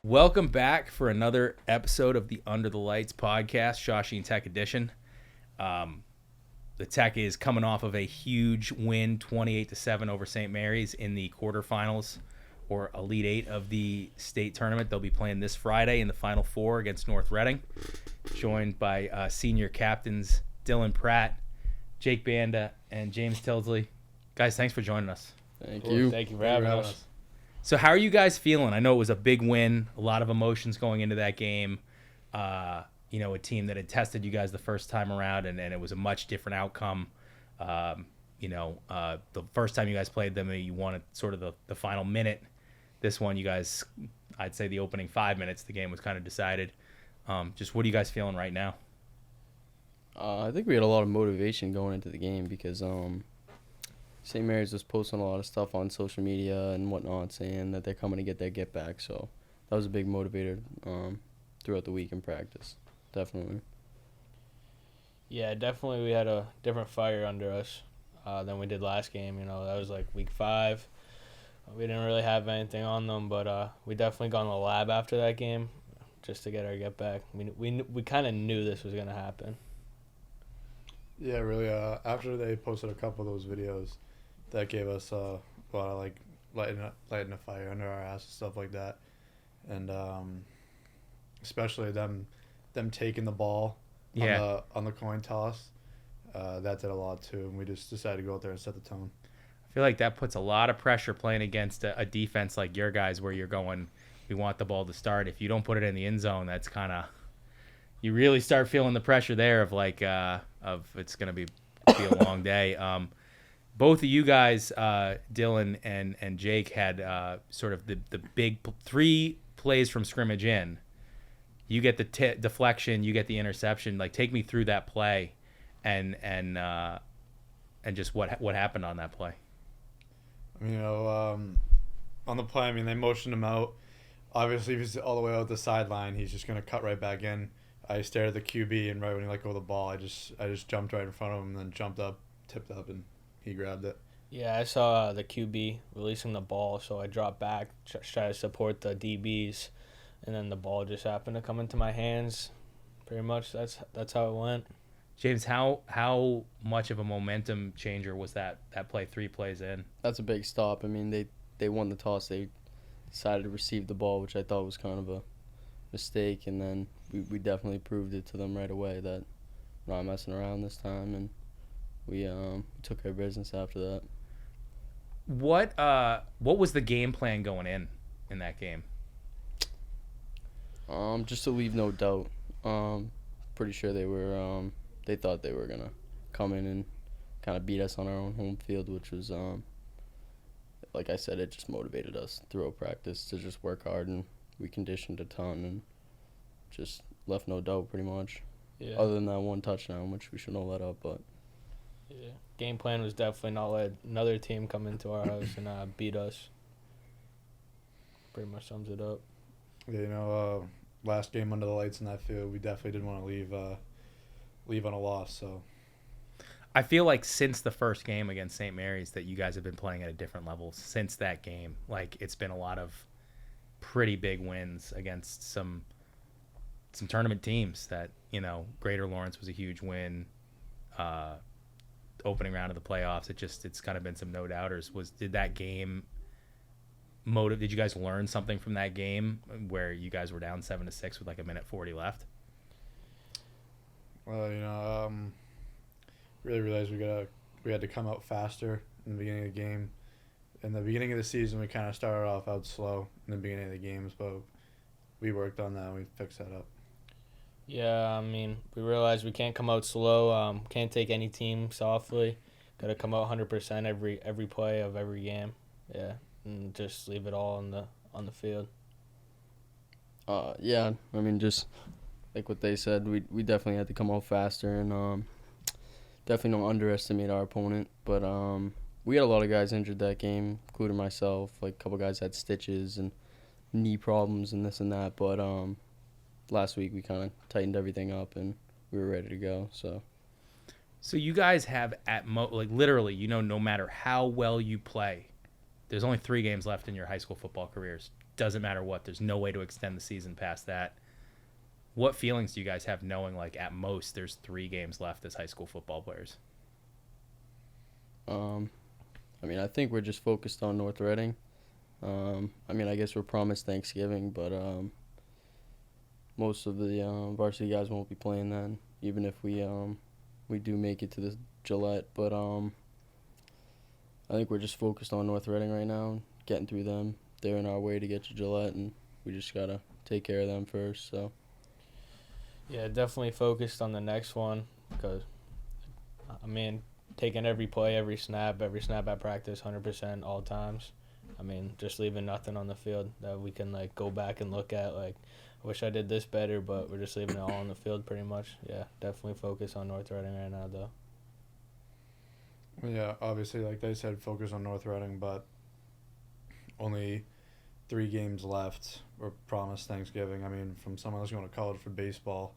Welcome back for another episode of the Under the Lights podcast, Shawsheen Tech Edition. The Tech is coming off of a huge win, 28-7 over St. Mary's in the quarterfinals or Elite Eight of the state tournament. They'll be playing this Friday in the Final Four against North Reading, joined by senior captains Dyllon Pratt, Jake Banda, and James Tildsley. Guys, thanks for joining us. Thank you for having us. So how are you guys feeling? I know it was a big win, a lot of emotions going into that game. A team that had tested you guys the first time around, and it was a much different outcome. The first time you guys played them, you won at sort of the final minute. This one, you guys, I'd say the opening 5 minutes, the game was kind of decided. Just what are you guys feeling right now? I think we had a lot of motivation going into the game because St. Mary's was posting a lot of stuff on social media and whatnot saying that they're coming to get their get back. So that was a big motivator throughout the week in practice, definitely. Yeah, definitely we had a different fire under us than we did last game. That was like week 5. We didn't really have anything on them, but we definitely got in the lab after that game just to get our get back. We kind of knew this was going to happen. Yeah, really. After they posted a couple of those videos, that gave us a lot of lighting a fire under our ass and stuff like that, and especially them taking the ball on the coin toss. That did a lot too, and we just decided to go out there and set the tone. I feel like that puts a lot of pressure playing against a defense like your guys, where you're going, we want the ball to start. If you don't put it in the end zone, that's kind of, you really start feeling the pressure there of it's going to be a long day. Both of you guys, Dylan and Jake, had sort of the big 3 plays from scrimmage in. You get the deflection, you get the interception. Take me through that play, and just what happened on that play. On the play, they motioned him out. Obviously, if he's all the way out the sideline, he's just going to cut right back in. I stared at the QB, and right when he let go of the ball, I just jumped right in front of him, and then jumped up, tipped up, and he grabbed it. Yeah, I saw the QB releasing the ball, so I dropped back, try to support the DBs, and then the ball just happened to come into my hands. Pretty much, that's how it went. James, how much of a momentum changer was that play 3 plays in? That's a big stop. They won the toss. They decided to receive the ball, which I thought was kind of a mistake, and then we definitely proved it to them right away that we're not messing around this time, and we took care of business after that. What was the game plan going in that game? Just to leave no doubt. Pretty sure they thought they were gonna come in and kind of beat us on our own home field, which was like I said, it just motivated us throughout practice to just work hard, and we conditioned a ton and just left no doubt pretty much. Yeah. Other than that one touchdown, which we should not let up, but. Yeah, game plan was definitely not let another team come into our house and beat us. Pretty much sums it up. Yeah, last game under the lights in that field, we definitely didn't want to leave on a loss. So I feel like since the first game against St. Mary's that you guys have been playing at a different level since that game. It's been a lot of pretty big wins against some tournament teams that, Greater Lawrence was a huge win. Opening round of the playoffs, it's kind of been some no-doubters. Did that game did you guys learn something from that game where you guys were down 7-6 with a minute 40 left? Well, really realized we had to come out faster in the beginning of the game. In the beginning of the season, we kind of started off out slow in the beginning of the games, but we worked on that and we fixed that up. Yeah, we realized we can't come out slow. Can't take any team softly. Got to come out 100% every play of every game. Yeah, and just leave it all on the field. Yeah, just like what they said, we definitely had to come out faster and definitely don't underestimate our opponent. But we had a lot of guys injured that game, including myself. A couple guys had stitches and knee problems and this and that, but last week we kind of tightened everything up and we were ready to go. So you guys have literally, no matter how well you play, there's only 3 games left in your high school football careers. doesn't matter what. There's no way to extend the season past that. What feelings do you guys have knowing, like, at most there's 3 games left as high school football players? I mean, I think we're just focused on North Reading. I mean, I guess we're promised Thanksgiving, but most of the varsity guys won't be playing then, even if we do make it to the Gillette. But I think we're just focused on North Reading right now, getting through them. They're in our way to get to Gillette, and we just got to take care of them first. So. Yeah, definitely focused on the next one because, I mean, taking every play, every snap at practice, 100% all times. I mean, just leaving nothing on the field that we can, like, go back and look at. Like, I wish I did this better, but we're just leaving it all on the field pretty much. Yeah, definitely focus on North Reading right now, though. Yeah, obviously, like they said, focus on North Reading, but only 3 games left. We're promised Thanksgiving. I mean, from someone who's going to college for baseball,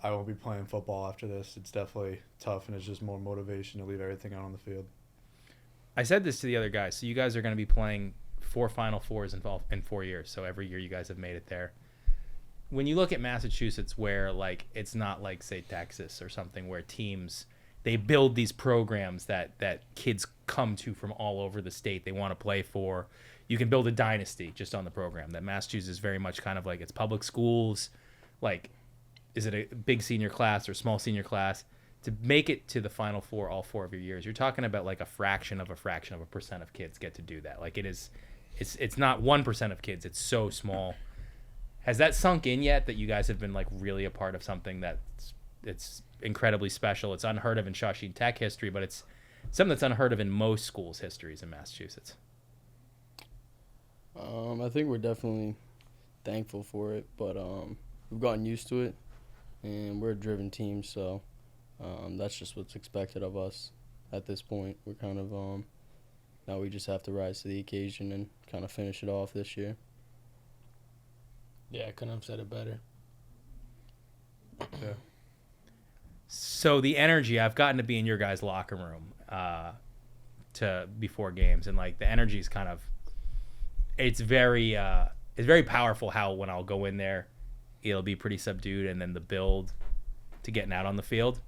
I won't be playing football after this. It's definitely tough, and it's just more motivation to leave everything out on the field. I said this to the other guys. So you guys are going to be playing 4 Final Fours in 4 years. So every year you guys have made it there. When you look at Massachusetts, where, like, it's not like, say, Texas or something, where teams, they build these programs that kids come to from all over the state they want to play for. You can build a dynasty just on the program. That Massachusetts is very much kind of like, it's public schools, like, is it a big senior class or small senior class? To make it to the Final Four all 4 of your years, you're talking about like a fraction of a percent of kids get to do that. Like, it's not 1% of kids. It's so small. Has that sunk in yet that you guys have been, like, really a part of something it's incredibly special? It's unheard of in Shawsheen Tech history, but it's something that's unheard of in most schools' histories in Massachusetts. I think we're definitely thankful for it, but we've gotten used to it, and we're a driven team, so that's just what's expected of us at this point. We're kind of now we just have to rise to the occasion and kind of finish it off this year. Yeah, I couldn't have said it better. Yeah. So the energy, I've gotten to be in your guys' locker room to before games, and, like, the energy is kind of, it's very powerful. How when I'll go in there, it'll be pretty subdued, and then the build to getting out on the field.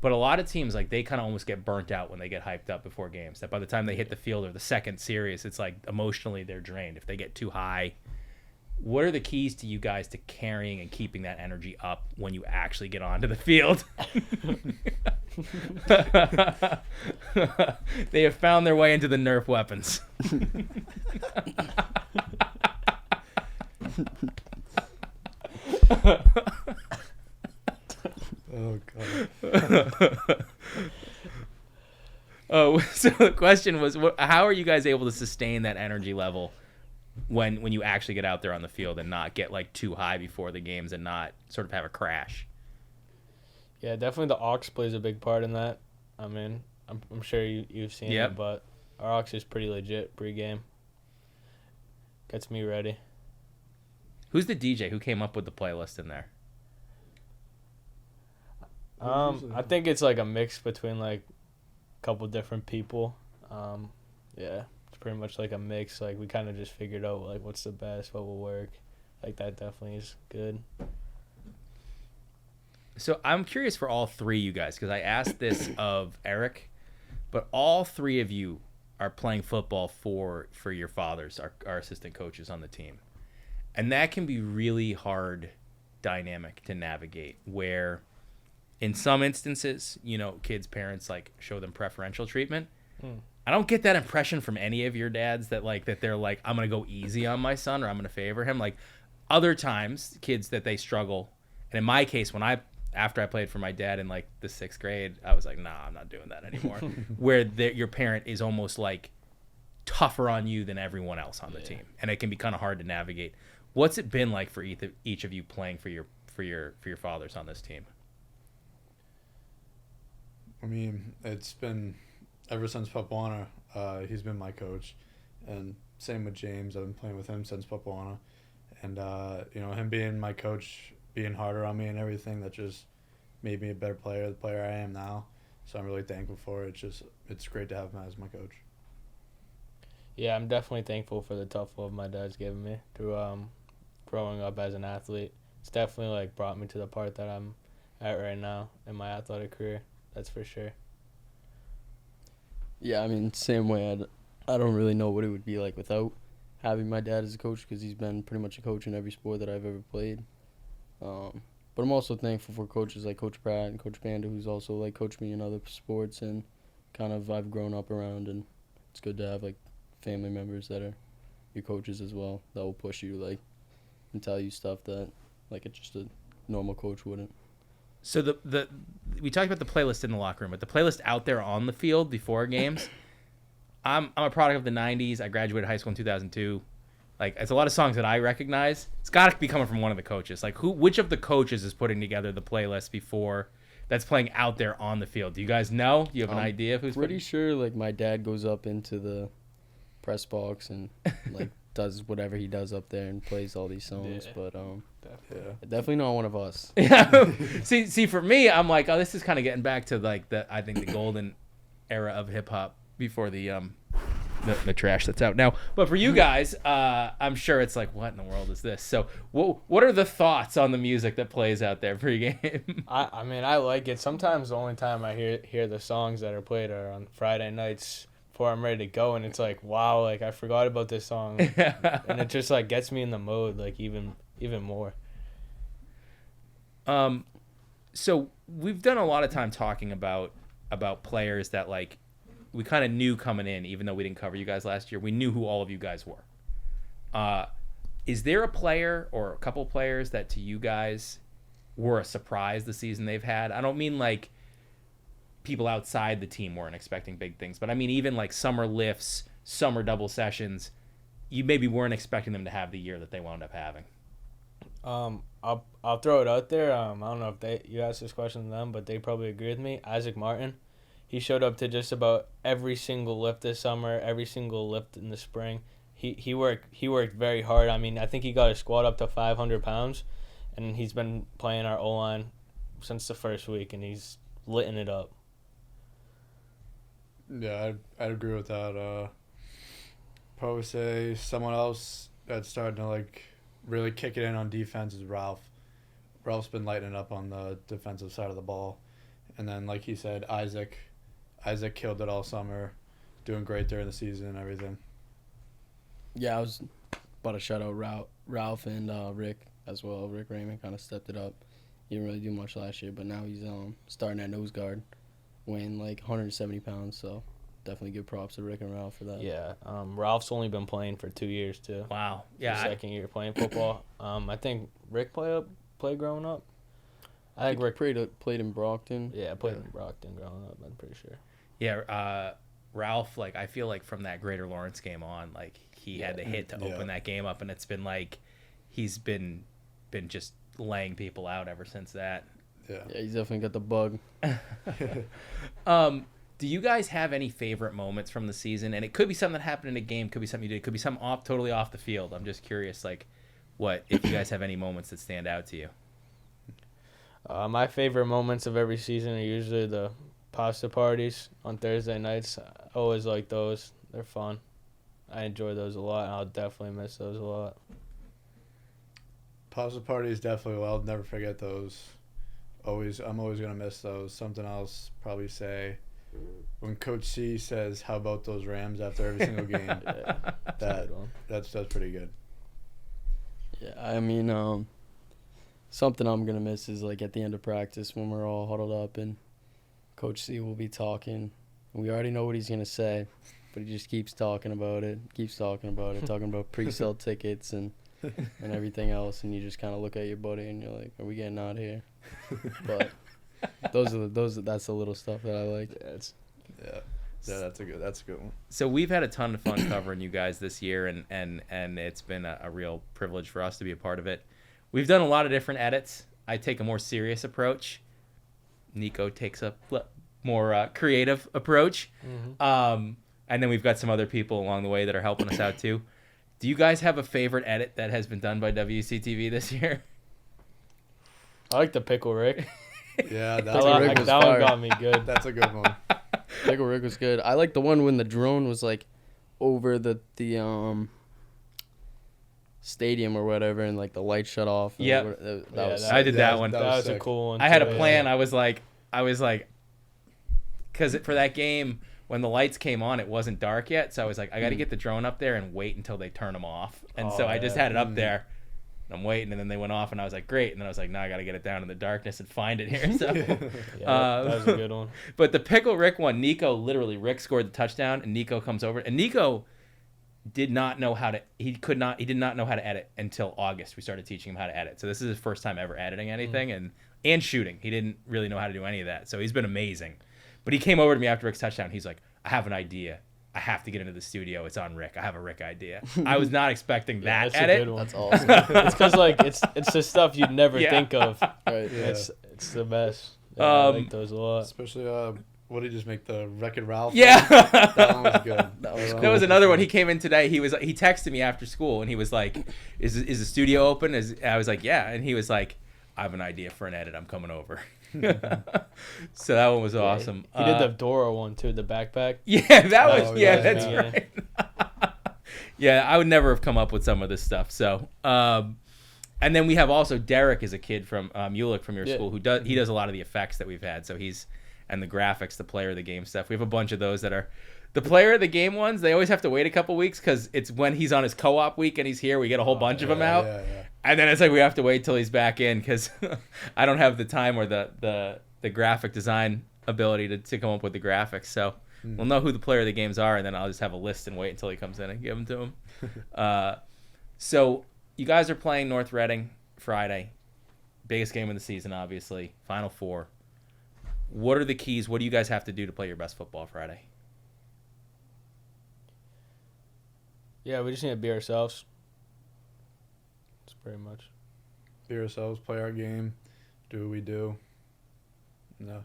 But a lot of teams, like, they kind of almost get burnt out when they get hyped up before games. That by the time they hit the field or the second series, it's like emotionally they're drained if they get too high. What are the keys to you guys to carrying and keeping that energy up when you actually get onto the field? They have found their way into the Nerf weapons. Oh, God. Oh, so the question was, how are you guys able to sustain that energy level when you actually get out there on the field and not get, like, too high before the games and not sort of have a crash? Yeah, definitely the aux plays a big part in that. I mean, I'm sure you've seen Yep. it, but our aux is pretty legit pregame. Gets me ready. Who's the DJ? Who came up with the playlist in there? I think it's like a mix between, like, a couple different people. Yeah, it's pretty much like a mix. Like, we kind of just figured out, like, what's the best, what will work. Like, that definitely is good. So I'm curious for all 3 of you guys, because I asked this of Eric, but all 3 of you are playing football for your fathers, our assistant coaches on the team. And that can be really hard dynamic to navigate, where in some instances, you know, kids' parents, like, show them preferential treatment. I don't get that impression from any of your dads that they're like, I'm going to go easy on my son or I'm going to favor him. Like, other times, kids that they struggle. And in my case, after I played for my dad in, like, the 6th grade, I was like, nah, I'm not doing that anymore. Where your parent is almost, like, tougher on you than everyone else on the team. And it can be kind of hard to navigate. What's it been like for each of you playing for your fathers on this team? I mean, it's been ever since Papuana. He's been my coach, and same with James. I've been playing with him since Papuana, and you know, him being my coach, being harder on me and everything, that just made me a better player, the player I am now. So I'm really thankful for it. It's great to have him as my coach. Yeah, I'm definitely thankful for the tough love my dad's given me through growing up as an athlete. It's definitely like brought me to the part that I'm at right now in my athletic career. That's for sure. Yeah, I mean, same way. I don't really know what it would be like without having my dad as a coach because he's been pretty much a coach in every sport that I've ever played. But I'm also thankful for coaches like Coach Pratt and Coach Banda, who's also like coached me in other sports and kind of I've grown up around. And it's good to have like family members that are your coaches as well that will push you like and tell you stuff that like just a normal coach wouldn't. So the we talked about the playlist in the locker room, but the playlist out there on the field before games. I'm a product of the '90s. I graduated high school in 2002. Like, it's a lot of songs that I recognize. It's got to be coming from one of the coaches. Like, which of the coaches is putting together the playlist before that's playing out there on the field? Do you guys know? Do you have an idea of who's pretty sure like my dad goes up into the press box and like does whatever he does up there and plays all these songs. Yeah. But Definitely. definitely not one of us. Yeah. see, for me, I'm like, oh, this is kind of getting back to like I think the golden era of hip hop before the trash that's out now. But for you guys, I'm sure it's like, what in the world is this? So, what are the thoughts on the music that plays out there pregame? I mean, I like it. Sometimes the only time I hear the songs that are played are on Friday nights before I'm ready to go, and it's like, wow, like I forgot about this song, and it just like gets me in the mode, like even more. So we've done a lot of time talking about players that like we kind of knew coming in, even though we didn't cover you guys last year. We knew who all of you guys were. Is there a player or a couple players that to you guys were a surprise the season they've had? I don't mean like people outside the team weren't expecting big things, but I mean even like summer lifts, summer double sessions, you maybe weren't expecting them to have the year that they wound up having. I'll throw it out there. I don't know if you asked this question to them, but they probably agree with me. Isaac Martin, he showed up to just about every single lift this summer, every single lift in the spring. He worked very hard. I mean, I think he got his squat up to 500 pounds, and he's been playing our O-line since the first week, and he's litting it up. Yeah, I'd agree with that. Probably say someone else that's starting to like really kick it in on defense is Ralph. Ralph's been lighting it up on the defensive side of the ball. And then, like he said, Isaac killed it all summer, doing great during the season and everything. Yeah, I was about to shout out Ralph and Rick as well. Rick Raymond kind of stepped it up. He didn't really do much last year, but now he's starting at nose guard, weighing like 170 pounds. So definitely give props to Rick and Ralph for that. Yeah, Ralph's only been playing for 2 years too. Wow. Yeah. His second year playing football. I think Rick played growing up. I think Rick played in Brockton. Yeah, played in Brockton growing up. I'm pretty sure. Yeah, Ralph, like I feel like from that Greater Lawrence game on, like he had the hit to open that game up, and it's been like he's been just laying people out ever since that. Yeah, he's definitely got the bug. Do you guys have any favorite moments from the season? And it could be something that happened in a game, could be something you did, could be something totally off the field. I'm just curious, like, if you guys have any moments that stand out to you. My favorite moments of every season are usually the pasta parties on Thursday nights. I always like those. They're fun. I enjoy those a lot, and I'll definitely miss those a lot. Pasta parties definitely. Well, I'll never forget those. I'm always gonna miss those. Something else, probably say, when Coach C says, "How about those Rams?" after every single game. That's pretty good. Yeah, I mean, something I'm gonna miss is like at the end of practice when we're all huddled up and Coach C will be talking. We already know what he's gonna say, but he just keeps talking about it, talking about pre-sale tickets and everything else, and you just kind of look at your buddy and you're like, "Are we getting out of here?" But that's the little stuff that I like. Yeah, that's a good one. So we've had a ton of fun covering you guys this year, and it's been a real privilege for us to be a part of it. We've done a lot of different edits. I take a more serious approach. Nico takes a more creative approach. Mm-hmm. And then we've got some other people along the way that are helping us out too. Do you guys have a favorite edit that has been done by WCTV this year? I like the Pickle Rick. Yeah, that one got me good. That's a good one. Pickle Rick was good. I like the one when the drone was like over the stadium or whatever, and like the lights shut off. Yep. That was I did that one. That was a sick. cool one. I had a too, plan. yeah. I was like, because for that game, when the lights came on, it wasn't dark yet. So I was like, I got to get the drone up there and wait until they turn them off. And so I just had it up there. And I'm waiting, and then they went off, and I was like, great. And then I was like, no, I got to get it down in the darkness and find it here. So, Yeah, that was a good one. But the Pickle Rick one, Rick scored the touchdown, and Nico comes over, and Nico did not know how to. He did not know how to edit until August. We started teaching him how to edit. So this is his first time ever editing anything, and shooting. He didn't really know how to do any of that. So he's been amazing. But he came over to me after Rick's touchdown. He's like, I have an idea. I have to get into the studio. It's on Rick. I have a Rick idea. I was not expecting that That's edit. a good one. That's awesome. It's because like it's the stuff you'd never think of. Right. Yeah. It's the best. Yeah, I like those a lot. Especially what did he just make, the Wreck-It Ralph? Yeah. That one was good. That was another one. He came in today. He texted me after school, and he was like, "Is the studio open?" I was like, "Yeah," and he was like, "I have an idea for an edit. I'm coming over." So that one was awesome. He did the Dora one too, the backpack. Yeah, that was. Oh, Yeah, yeah, that's yeah. right. Yeah, I would never have come up with some of this stuff. So, and then we have also Derek is a kid from Ulick from your school who does a lot of the effects that we've had. So and the graphics, the player of the game stuff. We have a bunch of those that are the player of the game ones. They always have to wait a couple weeks because it's when he's on his co-op week and he's here. We get a whole bunch of them out, and then it's like we have to wait till he's back in because I don't have the time or the graphic design ability to come up with the graphics. So we'll know who the player of the games are, and then I'll just have a list and wait until he comes in and give them to him. So you guys are playing North Reading Friday, biggest game of the season, obviously, Final Four. What are the keys? What do you guys have to do to play your best football Friday? Yeah, we just need to be ourselves. That's pretty much. Be ourselves, play our game, do what we do. No.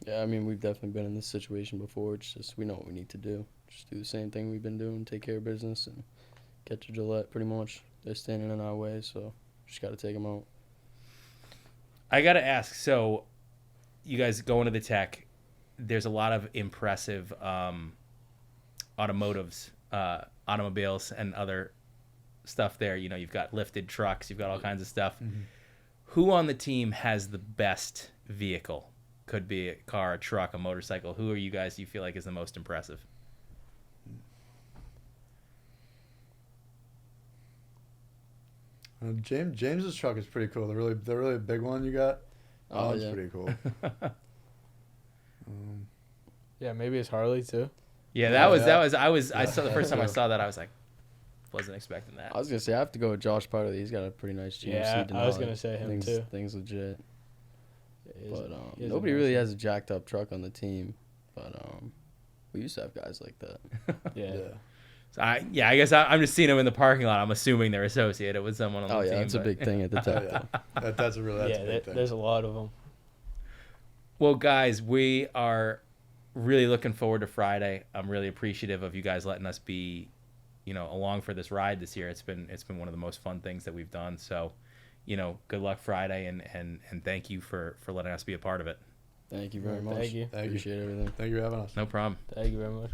Yeah, I mean, we've definitely been in this situation before. It's just we know what we need to do. Just do the same thing we've been doing, take care of business, and get to Gillette pretty much. They're standing in our way, so just got to take them out. I got to ask, so you guys go into the tech, there's a lot of impressive automobiles and other stuff there. You know, you've got lifted trucks, you've got all kinds of stuff. Mm-hmm. Who on the team has the best vehicle? Could be a car, a truck, a motorcycle. Who are you guys you feel like is the most impressive? James's truck is pretty cool. The really big one you got. Oh, that's pretty cool. Yeah, maybe it's Harley too. Yeah, I saw the first time I saw that, I was like, wasn't expecting that. I was gonna say I have to go with Josh Partey. He's got a pretty nice GMC. Yeah, Denali. I was gonna say him too. Things legit. But He is nobody a really nice has a jacked up truck on the team. But we used to have guys like that. Yeah. So I guess I'm just seeing them in the parking lot. I'm assuming they're associated with someone on the team. Oh yeah, that's a big thing at the top. That's a big thing. There's a lot of them. Well, guys, we are really looking forward to Friday. I'm really appreciative of you guys letting us be, along for this ride this year. It's been one of the most fun things that we've done. So, good luck Friday, and thank you for letting us be a part of it. Thank you very much. Thank you. Appreciate everything. Thank you for having us. No problem. Thank you very much.